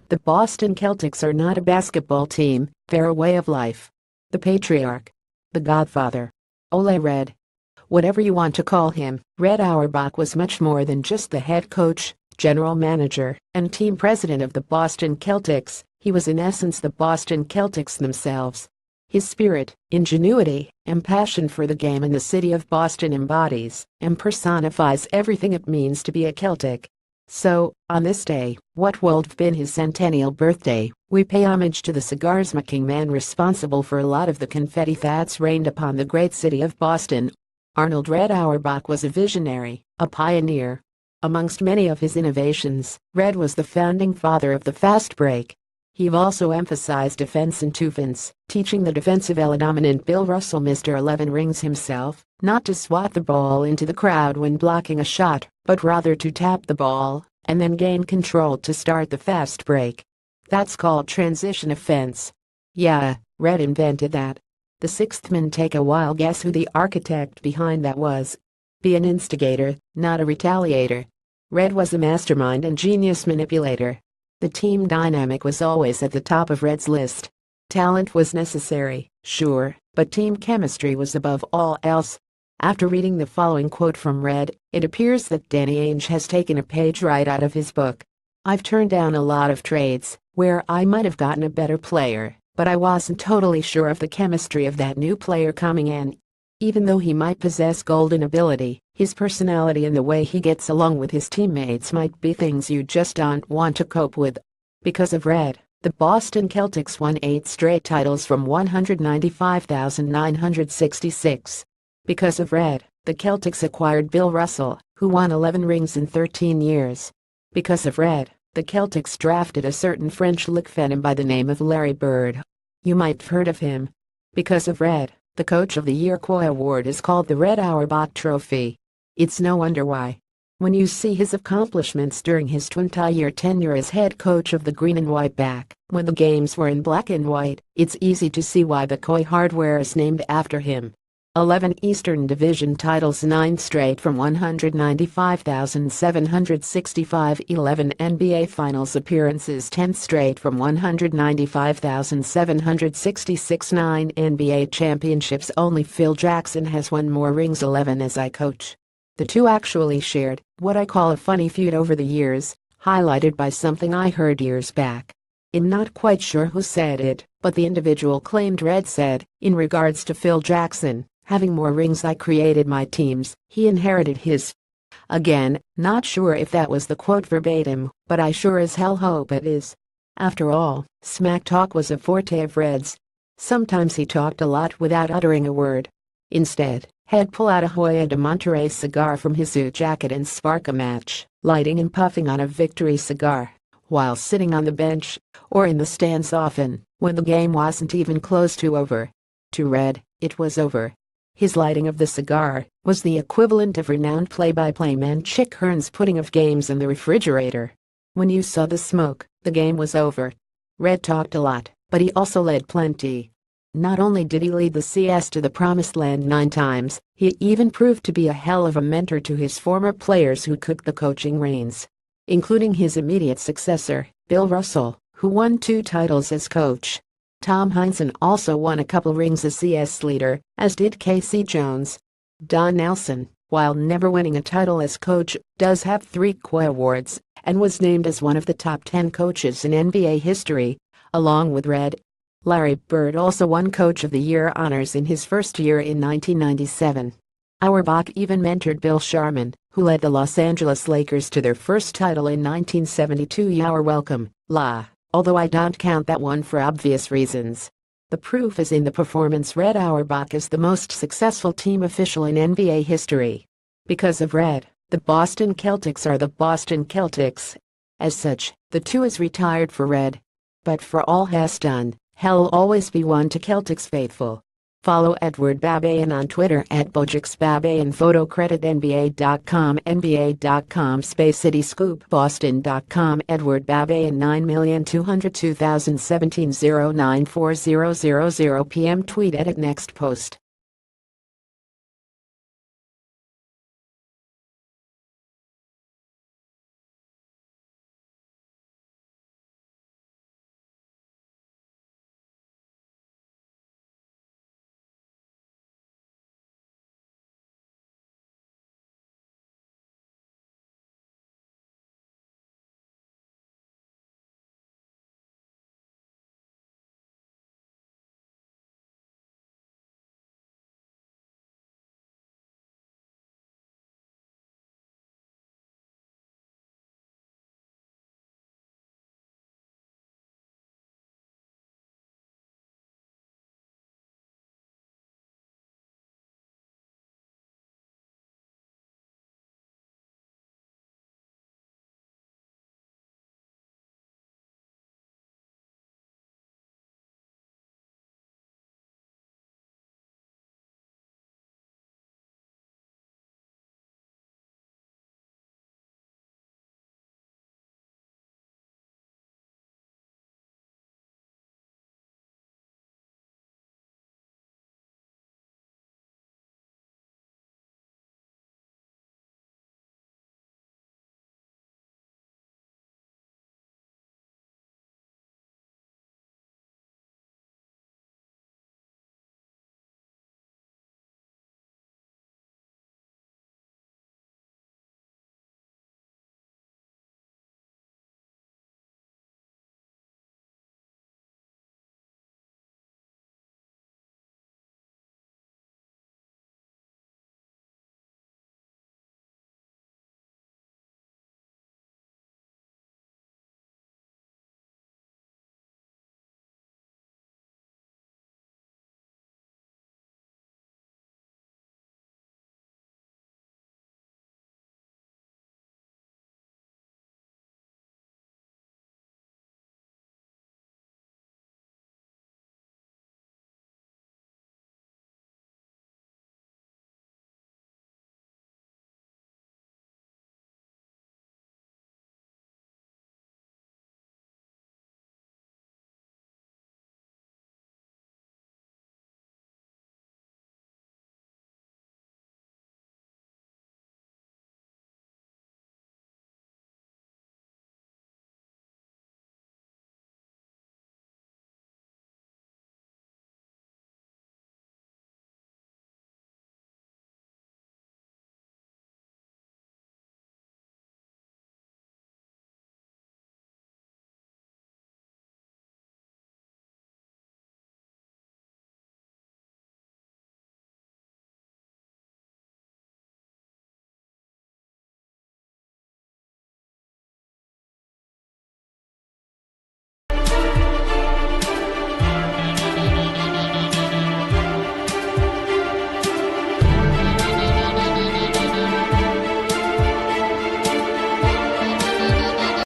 The Boston Celtics are not a basketball team, they're a way of life. The patriarch. The godfather. Ole Red. Whatever you want to call him, Red Auerbach was much more than just the head coach, general manager, and team president of the Boston Celtics. He was in essence the Boston Celtics themselves. His spirit, ingenuity, and passion for the game and the city of Boston embodies and personifies everything it means to be a Celtic. So, on this day, what will have been his centennial birthday, we pay homage to the cigar-smoking man responsible for a lot of the confetti that's rained upon the great city of Boston. Arnold Red Auerbach was a visionary, a pioneer. Amongst many of his innovations, Red was the founding father of the fast break. He also emphasized defense and offense, teaching the defensive dominant Bill Russell Mr. 11 Rings himself, not to swat the ball into the crowd when blocking a shot, but rather to tap the ball, and then gain control to start the fast break. That's called transition offense. Yeah, Red invented that. The sixth man take a wild guess who the architect behind that was. Be an instigator, not a retaliator. Red was a mastermind and genius manipulator. The team dynamic was always at the top of Red's list. Talent was necessary, sure, but team chemistry was above all else. After reading the following quote from Red, it appears that Danny Ainge has taken a page right out of his book. I've turned down a lot of trades where I might have gotten a better player, but I wasn't totally sure of the chemistry of that new player coming in. Even though he might possess golden ability, his personality and the way he gets along with his teammates might be things you just don't want to cope with. Because of Red, the Boston Celtics won 8 straight titles from 195,966. Because of Red, the Celtics acquired Bill Russell, who won 11 rings in 13 years. Because of Red, the Celtics drafted a certain French lick phenom by the name of Larry Bird. You might have heard of him. Because of Red, the Coach of the Year Koi Award is called the Red Auerbach Trophy. It's no wonder why. When you see his accomplishments during his 20-year tenure as head coach of the Green and White Back, when the games were in black and white, it's easy to see why the Koi hardware is named after him. 11 Eastern Division titles, 9 straight from 195,765. 11 NBA Finals appearances, 10 straight from 195,766. 9 NBA championships. Only Phil Jackson has won more rings. 11 as I coach. The two actually shared what I call a funny feud over the years, highlighted by something I heard years back. I'm not quite sure who said it, but the individual claimed Red said, in regards to Phil Jackson having more rings, I created my teams, he inherited his. Again, not sure if that was the quote verbatim, but I sure as hell hope it is. After all, smack talk was a forte of Red's. Sometimes he talked a lot without uttering a word. Instead, he'd pull out a Hoya de Monterey cigar from his suit jacket and spark a match, lighting and puffing on a victory cigar, while sitting on the bench, or in the stands often, when the game wasn't even close to over. To Red, it was over. His lighting of the cigar was the equivalent of renowned play-by-play man Chick Hearn's putting of games in the refrigerator. When you saw the smoke, the game was over. Red talked a lot, but he also led plenty. Not only did he lead the CS to the promised land 9 times, he even proved to be a hell of a mentor to his former players who took the coaching reins, including his immediate successor, Bill Russell, who won 2 titles as coach. Tom Heinsohn also won a couple rings as CS leader, as did Casey Jones. Don Nelson, while never winning a title as coach, does have 3 Koi awards, and was named as one of the top 10 coaches in NBA history, along with Red. Larry Bird also won Coach of the Year honors in his first year in 1997. Auerbach even mentored Bill Sharman, who led the Los Angeles Lakers to their first title in 1972. You're welcome, La. Although I don't count that one for obvious reasons. The proof is in the performance. Red Auerbach is the most successful team official in NBA history. Because of Red, the Boston Celtics are the Boston Celtics. As such, the 2 is retired for Red. But for all has done, hell'll always be one to Celtics faithful. Follow Edward Babayan on Twitter at BojixBabayan. Photo credit NBA.com, NBA.com, Space City Scoop, Boston.com, Edward Babayan. 9,202,017 0940000 PM. Tweet edit next post.